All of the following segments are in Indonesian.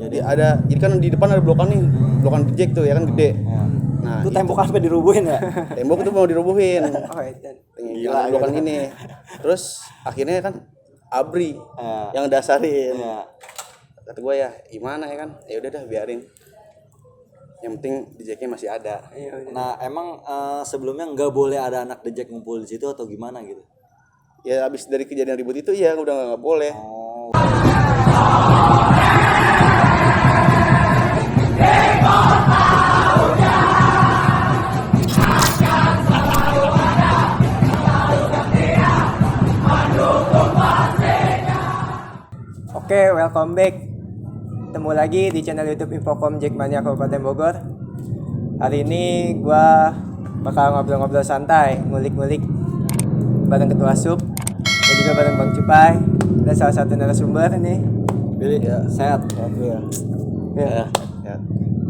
Jadi kan di depan ada blokan nih, blokan Jack tuh ya kan gede. Nah, itu tembok sampai dirubuhin ya? Tembok itu mau dirubuhin. Gila blokan ini. Terus akhirnya kan Abri yang dasarin. Kata gue ya, gimana ya kan? Ya udah dah biarin. Yang penting The Jack-nya masih ada. Nah, emang sebelumnya nggak boleh ada anak The Jack ngumpul di situ atau gimana gitu? Ya abis dari kejadian ribut itu ya udah nggak boleh. Oke, welcome back. Ketemu lagi di channel YouTube Infocom Jackmania Kabupaten Bogor. Hari ini gua bakal ngobrol-ngobrol santai, ngulik-ngulik bareng Ketua Sub dan juga bareng Bang Cupai dan salah satu narasumber nih. Billy, sehat. Ya.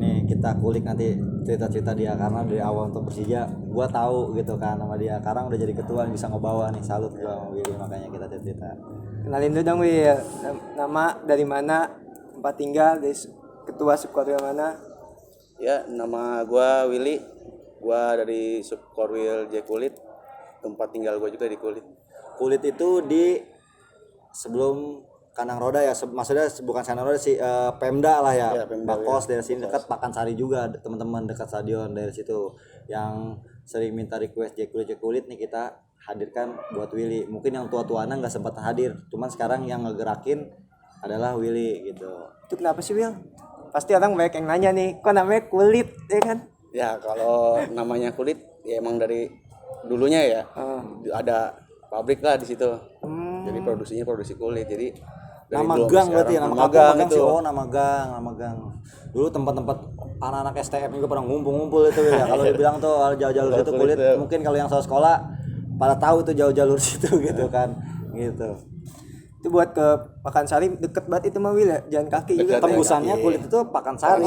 Nih kita kulik nanti cerita-cerita dia karena dari awal untuk Persija gua tahu gitu kan sama dia. Sekarang udah jadi ketua bisa ngebawa nih, salut gua sama Billy, makanya kita cerita. Kenalin dulu dong Wil, nama dari mana, tempat tinggal, dari Ketua Subkorwil mana? Ya, nama gua Willy. Gua dari Subkorwil Jack Kulit. Tempat tinggal gua juga di Kulit. Kulit itu di sebelum Kandang Roda ya, maksudnya bukan Kandang Roda sih, Pemda lah ya, Bakos dari sini dekat Pakansari juga, teman-teman dekat stadion dari situ yang sering minta request Jack Kulit nih kita hadirkan buat Willy. Mungkin yang tua-tuana nggak sempat hadir, cuman sekarang yang ngegerakin adalah Willy gitu. Itu kenapa sih Wil? Pasti orang banyak yang nanya nih, kok namanya Kulit ya kan? Ya kalau namanya Kulit ya emang dari dulunya ya ada pabrik lah di situ. Jadi produksinya produksi kulit. Jadi nama gang berarti ya, nama gang itu. Nama gang. Dulu tempat-tempat anak-anak STM juga pernah ngumpul-ngumpul itu ya. Kalau dibilang tuh jauh-jauh situ kulit, mungkin kalau yang sekolah pada tahu itu jauh jalur situ gitu kan. Gitu. Itu buat ke Pakansari deket banget itu mah Wil ya, jalan kaki juga. Tembusannya kulit itu Pakansari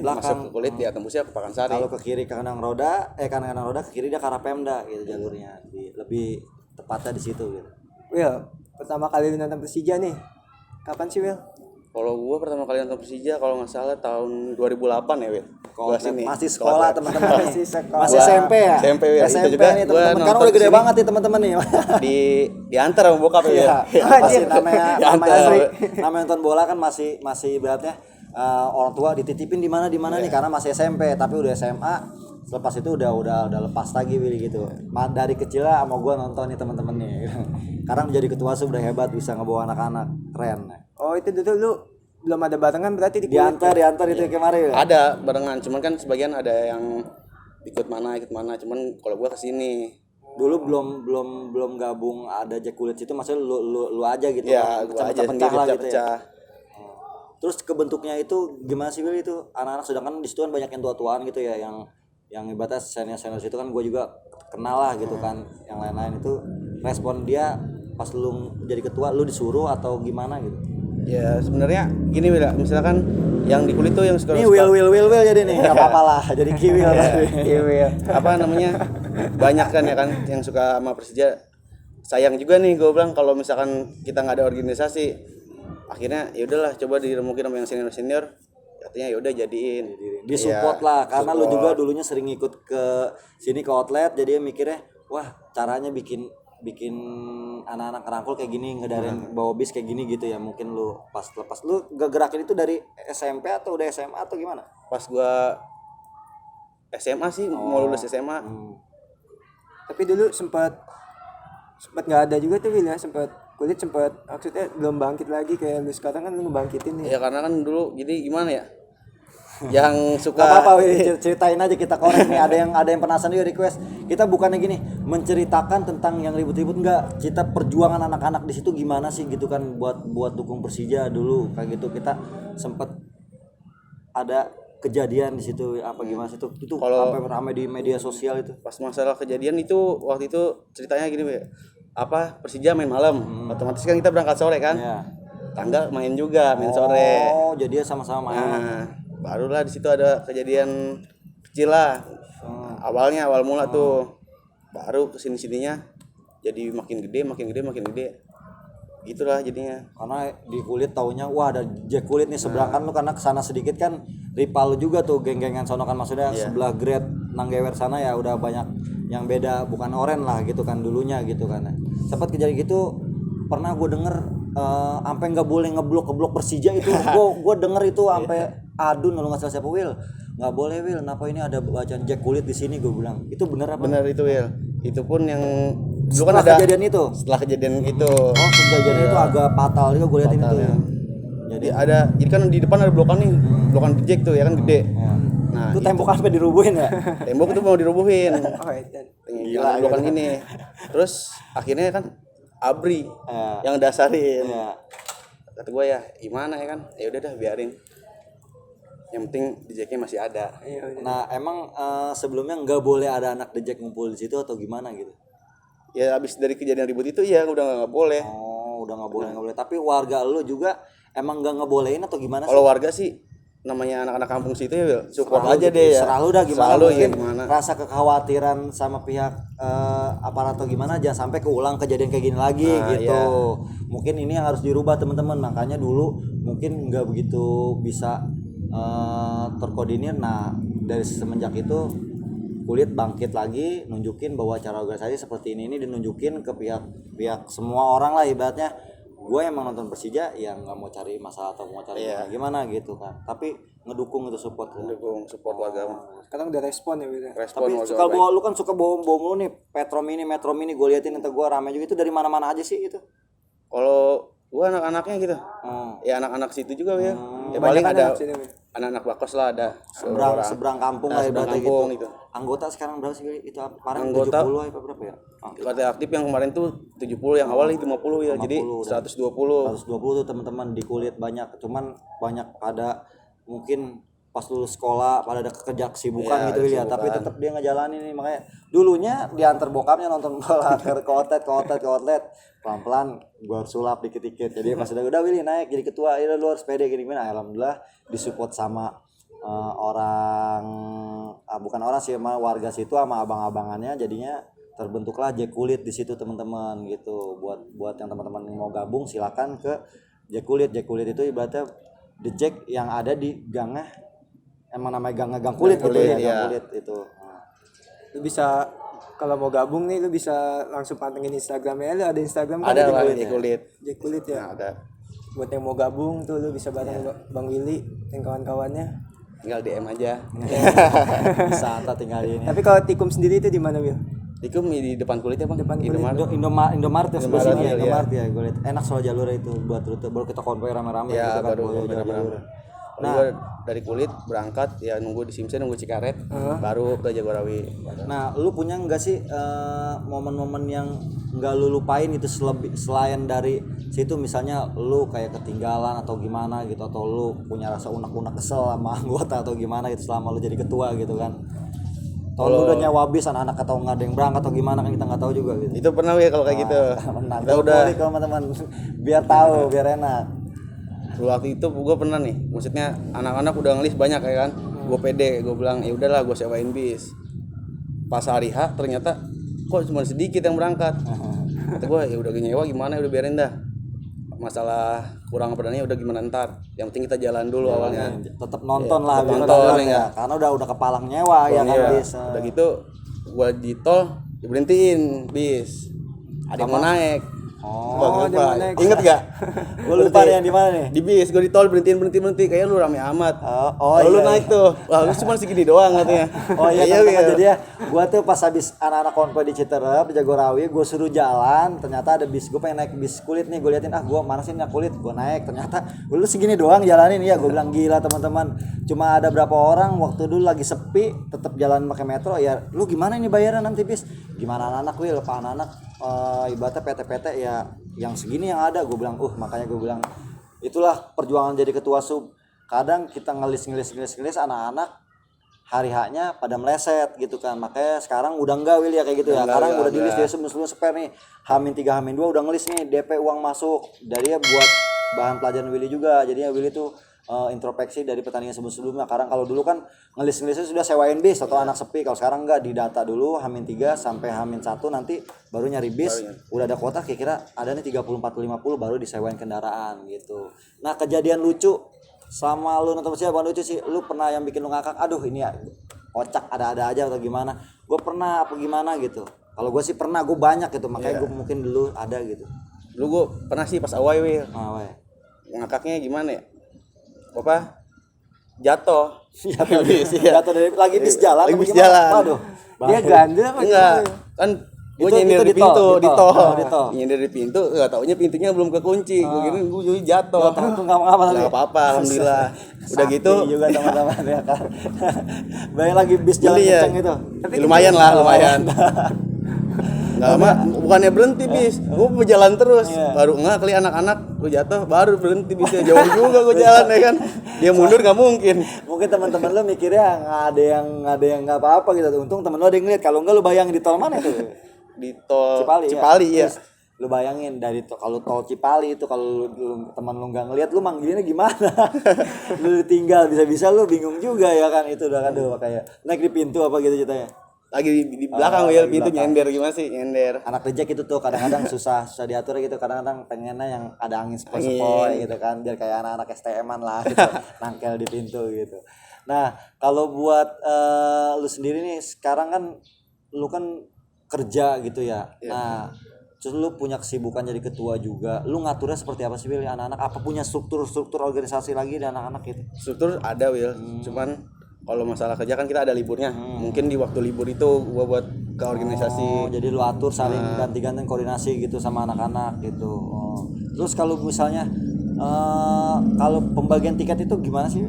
belakang. Masuk ke kulit ya tembusnya ke Pakansari. Kalau ke kiri ke Kandang Roda, Kandang Roda ke kiri dia ke arah Pemda gitu jalurnya. Lebih tepatnya di situ gitu. Wil, pertama kali nonton Persija nih, kapan sih Wil? Kalau gua pertama kali nonton Persija kalau nggak salah tahun 2008 ya Wil. Gua sini. Masih sekolah teman-teman. Masih Gua, SMP ya? SMP ya. SMP juga nih teman-teman. Kan udah gede banget nih teman-teman nih. Diantar sama bokap ya. Masih namanya nonton bola kan masih ibaratnya orang tua dititipin di mana nih karena masih SMP, tapi udah SMA. Selepas itu udah lepas lagi Willy gitu. Dari kecil lah sama gua nonton nih teman-teman nih. Sekarang menjadi ketua sub udah hebat, bisa ngebawa anak-anak, keren. Oh itu dulu lu belum ada barengan berarti di diantar itu kemarin ya? Ada barengan, cuman kan sebagian ada yang ikut mana, cuman kalau gua kesini. Dulu belum gabung ada Jack Kulit itu, maksudnya lu aja gitu ya, kan? Gua aja sendiri lah gitu pecah. Ya? Terus kebentuknya itu gimana sih Willy itu? Anak-anak sedangkan di situ kan banyak yang tua-tuaan gitu ya, yang ibaratnya senior situ kan gue juga kenal lah gitu kan. Yang lain-lain itu respon dia pas lu jadi ketua, lu disuruh atau gimana gitu? Ya sebenarnya gini Wil, misalkan yang di Kulit tuh yang suka ini Will jadi nih nggak apa-apa lah jadi Kiwil. Apa namanya, banyak kan ya kan yang suka sama Persija. Sayang juga nih gue bilang kalau misalkan kita nggak ada organisasi, akhirnya ya udahlah coba diremukin sama yang senior katanya ya udah jadiin di support lah karena support. Lu juga dulunya sering ikut ke sini ke outlet, jadi mikirnya wah caranya bikin anak-anak rangkul kayak gini, ngedarin bawa bis kayak gini gitu ya. Mungkin lu pas lepas lu gerakin itu dari SMP atau udah SMA atau gimana? Pas gua SMA sih, mau lulus SMA. Tapi dulu sempat nggak ada juga tuh Wil ya, sempat Kulit sempat maksudnya belum bangkit lagi kayak lu sekarang kan lu ngebangkitin nih. Ya karena kan dulu jadi gimana ya? Yang suka apa ceritain aja kita korek nih, ada yang penasaran juga request. Kita bukannya gini menceritakan tentang yang ribut-ribut, enggak, kita perjuangan anak-anak di situ gimana sih gitu kan buat dukung Persija dulu kayak gitu. Kita sempet ada kejadian di situ apa gimana sih itu sampai ramai di media sosial itu. Pas masalah kejadian itu waktu itu ceritanya gini apa Persija main malam, otomatis kan kita berangkat sore kan. Tanggal main juga, main sore. Oh jadi sama-sama main. Nah, barulah di situ ada kejadian kecil lah. Awal mula tuh baru kesini-sininya jadi makin gede. gitulah jadinya. Karena di Kulit taunya wah ada Jack Kulit nih sebelah kan lu, karena kesana sedikit kan rival juga tuh geng-gengan sono kan, maksudnya sebelah grade Nanggewer sana ya udah banyak yang beda, bukan oren lah gitu kan dulunya gitu kan. Sempat kejadian gitu, pernah gue denger sampai nggak boleh ngeblok Persija itu. gue denger itu sampai adun kalau nggak salah siapa Will, nggak boleh Will, kenapa ini ada bacaan Jack Kulit di sini, gue bilang itu bener apa? Bener itu Will, itu pun yang dulu Setelah kan ada kejadian itu. setelah kejadian itu. Oh kejadian itu agak fatal juga gue liatin itu. Ya. Jadi Jadi kan di depan ada blokan nih, blokan Jack tuh ya kan gede. ya. Nah, Itu tembok sampai dirubuhin ya. tembok itu mau dirubuhin. Oh, itu. Gila, blokan ini. Terus akhirnya kan Abri Ya. yang dasarin. Ya. Kata gue ya gimana ya kan, ya udah dah biarin, yang penting di Jacknya masih ada. Iya, udah. Nah emang sebelumnya nggak boleh ada anak The Jack ngumpul di situ atau gimana gitu? Ya abis dari kejadian ribut itu ya udah nggak boleh. Oh udah nggak boleh. Tapi warga lu juga emang nggak ngebolehin atau gimana sih? Kalau warga sih namanya anak-anak kampung situ ya Will, support aja gitu. deh ya. Selalu dah gimana Selalu ya mungkin gimana. rasa kekhawatiran sama pihak aparat atau gimana, jangan sampai keulang kejadian kayak gini lagi gitu. iya. Mungkin ini yang harus dirubah teman-teman, makanya dulu mungkin nggak begitu bisa terkoordinir. Nah dari semenjak itu Kulit bangkit lagi, nunjukin bahwa cara organisasi seperti ini dinunjukin ke pihak semua orang lah, ibaratnya gue emang nonton Persija yang nggak mau cari masalah atau mau cari gimana gitu kan, tapi ngedukung itu support ya. Dukung support warga. Sekarang udah respon ya Will. Respon Tapi warga suka baik. bawa, lu kan suka bawa mulu nih Metro Mini gue liatin, nanti gue rame juga, itu dari mana-mana aja sih itu. Kalau gua anak-anaknya gitu, ya anak-anak situ juga ya. Ya paling ada anak-anak Bakos lah, ada seberang kampung lah seberang ibaratnya kampung gitu. gitu. Anggota sekarang berapa sih itu? Kemarin Anggota 70 apa berapa ya? Kata aktif yang kemarin tuh 70, yang awal 50 ya. Jadi 120. 120 tuh teman-teman di Kulit banyak, cuman banyak pada mungkin pas lulus sekolah pada ada kerja kesibukan gitu ya, tapi tetap dia ngejalanin nih. Makanya dulunya diantar bokapnya nonton bola ke outlet pelan-pelan gua sulap dikit-dikit, jadi pas udah Willy naik jadi ketua, ya lu harus pede gini-gini. Alhamdulillah disupport sama bukan orang sih, sama warga situ sama abang-abangannya, jadinya terbentuklah Jack Kulit di situ teman-teman gitu. Buat yang teman-teman mau gabung silakan ke Jack Kulit itu ibaratnya The Jack yang ada di gangnya, emang namanya gang Kulit gitu ya, gang Kulit itu. Lu bisa kalau mau gabung nih lu bisa langsung pantengin Instagramnya. Lu ada Instagram kan? Ada Jack lah Kulit di Kulit. Jack Kulit ya. Nah, ada. Buat yang mau gabung tuh lu bisa bareng Bang Willy dan kawan-kawannya. Tinggal DM aja. Bisa antar tinggal ini. Tapi kalau Tikum sendiri itu di mana Will? Itu di depan Kulitnya Bang. Depan Kulit. Indomaret ya sebelah sini ya, Indomaret, Indomaret ya, gue liat enak soal jalur itu buat rute, baru kita konvoy rame-rame Ya, gitu kan, baru bawa jalur. Nah, gua dari Kulit berangkat ya nunggu di Simsen, nunggu Cikaret, baru ke Jagorawi. Nah, lu punya nggak sih momen-momen yang nggak lu lupain gitu selain dari situ, misalnya lu kayak ketinggalan atau gimana gitu, atau lu punya rasa unek-unek kesel sama anggota atau gimana gitu selama lu jadi ketua gitu kan? Atau lu udah nyawa habis anak-anak atau nggak ada yang berangkat atau gimana kan kita nggak tahu juga gitu. Itu pernah ya kalau kayak gitu. Nah, Kita udah teman-teman biar tahu, biar enak. waktu itu gue pernah nih, maksudnya anak-anak udah ngelis banyak ya kan, gue pede, gue bilang ya udahlah gue sewain bis. Pas hari H ternyata kok cuma sedikit yang berangkat. Kata gue ya udah nyewa gimana, udah biarin dah, masalah kurang pedanya udah gimana ntar, yang penting kita jalan dulu awalnya. Tetap nonton lah, tetap biar nonton, jalan ya. karena udah kepalang nyewa ya kan bis. Udah gitu gue di tol diberhentiin bis, ada mau naik. Oh, dia mau naik. Ingat gak? Gue lupa yang di mana nih. Di bis gue di tol berhenti kayak lu rame amat. Oh, Lu iya. naik tuh, wah lu cuma segini doang katanya. Oh iya, teman-teman, jadi ya gue tuh pas habis anak-anak konvoy di Citerep di Jagorawi, gue suruh jalan, ternyata ada bis, gue pengen naik bis Kulit nih, gue liatin gue mana sih naik Kulit, gue naik, ternyata lu segini doang jalanin ya, gue bilang gila teman-teman, cuma ada berapa orang waktu dulu lagi sepi, tetap jalan pakai metro ya, lu gimana ini bayaran nanti bis, gimana anak-anak Will, pak anak ibaratnya PT-PT ya yang segini yang ada, gue bilang makanya gue bilang itulah perjuangan jadi ketua sub. Kadang kita ngelis anak-anak hari haknya pada meleset gitu kan, makanya sekarang udah enggak Will ya kayak gitu ya, sekarang udah di list dia sebelum spare nih, H-3 H-2 udah ngelis nih DP uang masuk dari ya buat bahan pelajaran Willy juga, jadinya Willy tuh introspeksi dari pertandingan sebelum-sebelumnya. Karena kalau dulu kan ngelis-ngelisnya sudah sewain bis atau anak sepi. Kalau sekarang enggak, didata dulu H-3 sampai H-1 nanti baru nyari bis. Udah ada kuota kira-kira ada nih 30 40 50 baru disewain kendaraan gitu. Nah, kejadian lucu sama lu nonton Persija, bukan lucu sih, lu pernah yang bikin lu ngakak, aduh ini ya kocak ada-ada aja atau gimana? Gue pernah apa gimana gitu. Kalau gue sih pernah, gue banyak gitu, makanya gue mungkin dulu ada gitu. Lu gue pernah sih pas awal weh. Weh. Ngakaknya gimana ya? Apa? Jatuh. Jatuh dari lagi bis jalan. Lagi bis jalan. Waduh. Dia gandul apa Enggak. Kan gue Itu nyender di di pintu, tol, di di tol. tol. Di tol. Nyender di pintu, enggak taunya pintunya belum kekunci. Gue kira gue jadi jatuh. Itu enggak apa-apa lagi. Enggak apa-apa, alhamdulillah. Udah Sakti gitu juga teman-teman ya kan. Bayang lagi bis jalan Iya. kenceng itu. Lumayan lah, lumayan. Enggak lama, bukannya berhenti bis, gue berjalan terus. Baru enggak kali anak-anak, gue jatuh, baru berhenti bisnya. Jauh juga gue jalan ya kan. Dia mundur nggak mungkin. Mungkin teman-teman lo mikirnya nggak ada yang nggak apa-apa gitu. Untung temen lo ada yang ngeliat. Kalau enggak lo bayangin di tol mana tuh? Di tol Cipali ya. Terus lu bayangin dari kalau tol Cipali itu kalau teman lu nggak ngeliat lu manggilinnya gimana? Lu tinggal bisa-bisa lu bingung juga ya kan, itu udah kan tuh kayak naik di pintu apa gitu ceritanya. Lagi di belakang ya, pintu nyender gimana sih? Nyender. Anak reject itu tuh kadang-kadang susah diatur gitu, kadang-kadang pengennya yang ada angin sepoi-sepoi gitu kan, biar kayak anak-anak STM-an lah gitu, nangkel di pintu gitu. Nah, kalau buat lu sendiri nih sekarang kan lu kan kerja gitu ya. Nah, terus lu punya kesibukan jadi ketua juga. Lu ngaturnya seperti apa sih, Wil? Anak-anak apa punya struktur organisasi lagi di anak-anak gitu? Struktur ada, Wil. Cuman kalau masalah kerja kan kita ada liburnya. Mungkin di waktu libur itu gua buat ke organisasi. Oh, jadi lu atur saling ganti-ganti koordinasi gitu sama anak-anak gitu. Oh. Terus kalau misalnya kalau pembagian tiket itu gimana sih?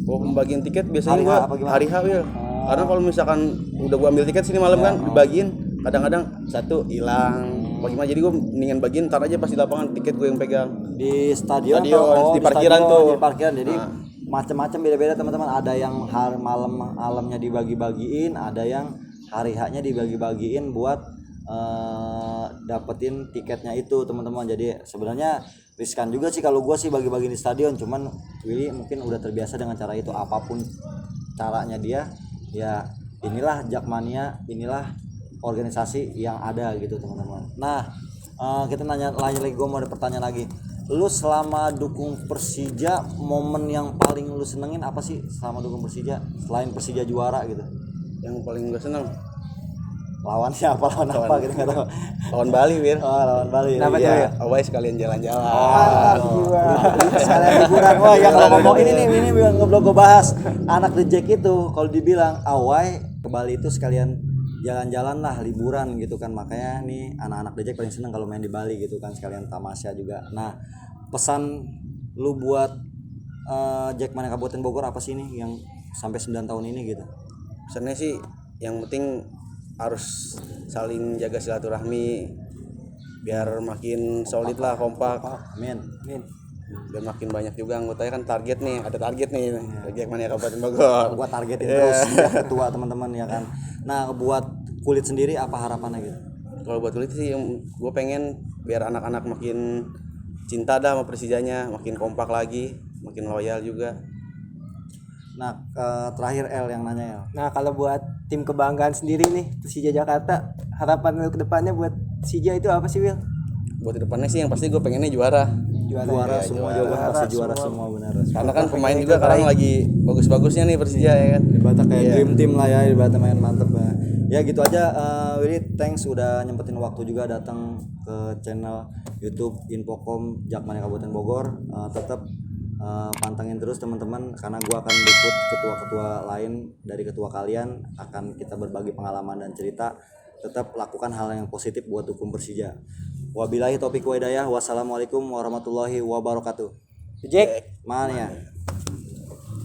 Oh, pembagian tiket biasanya Hari H gua apa gimana? hari H, Wil. Karena kalau misalkan udah gua ambil tiket sini malam kan dibagiin, kadang-kadang satu hilang. Bagaimana, jadi gue mendingan bagiin ntar aja pas di lapangan tiket gue yang pegang. Di stadion, di parkiran stadion, tuh. di parkiran. Jadi macam-macam beda-beda teman-teman. Ada yang hari malamnya dibagi-bagiin, ada yang hari H-nya dibagi-bagiin buat dapetin tiketnya itu teman-teman. Jadi sebenarnya riskan juga sih kalau gue sih bagi-bagi di stadion, cuman Willy mungkin udah terbiasa dengan cara itu. Apapun caranya dia, ya inilah Jakmania, inilah organisasi yang ada gitu teman-teman. Nah, kita nanya lagi, gue mau ada pertanyaan lagi. Lu selama dukung Persija, momen yang paling lu senengin apa sih selama dukung Persija selain Persija juara gitu? Yang paling gue seneng Lawan siapa gitu nggak tahu. lawan Bali, Wir. Oh, lawan Bali. Kenapa tuh, Iya, awalnya sekalian jalan-jalan. Sekalian liburan. Wah, ya kalau ngomong ini ngobrol gue bahas anak reject itu kalau dibilang awai ke Bali itu sekalian jalan-jalan lah, liburan gitu kan. Makanya nih anak-anak reject paling seneng kalau main di Bali gitu kan, sekalian tamasya juga. Nah, pesan lu buat Jakmania Kabupaten Bogor apa sih nih yang sampai 9 tahun ini gitu? Pesannya sih yang penting harus saling jaga silaturahmi biar makin solid lah, kompak. Amin. Biar makin banyak juga anggotanya, kan target nih, ada target nih Jakmania Kabupaten Bogor. Gua targetin terus biar ketua teman-teman ya kan. Nah, buat kulit sendiri apa harapannya gitu? Kalau buat kulit sih gue pengen biar anak-anak makin cinta dah sama Persijanya, makin kompak lagi, makin loyal juga. Nah, terakhir L yang nanya ya. Nah, kalau buat tim kebanggaan sendiri nih Persija Jakarta, harapan lu ke depannya buat Persija itu apa sih, Wil? Buat depannya sih yang pasti gue pengennya juara. Juara semua juga pasti juara semua benar. Karena kan pemain juga sekarang lagi bagus-bagusnya nih Persija ya kan. Ibaratnya kayak dream team lah ya, ibaratnya main mantep ya. Ya gitu aja, Willy, thanks udah nyempetin waktu juga datang ke channel YouTube Infocom Jakmania Kabupaten Bogor. Tetap pantengin terus teman-teman, karena gua akan liput ketua-ketua lain dari ketua kalian, akan kita berbagi pengalaman dan cerita. Tetap lakukan hal yang positif buat dukung Persija. Wabillahi taufiq wa hidayah. Wassalamualaikum warahmatullahi wabarakatuh. Jack Mania.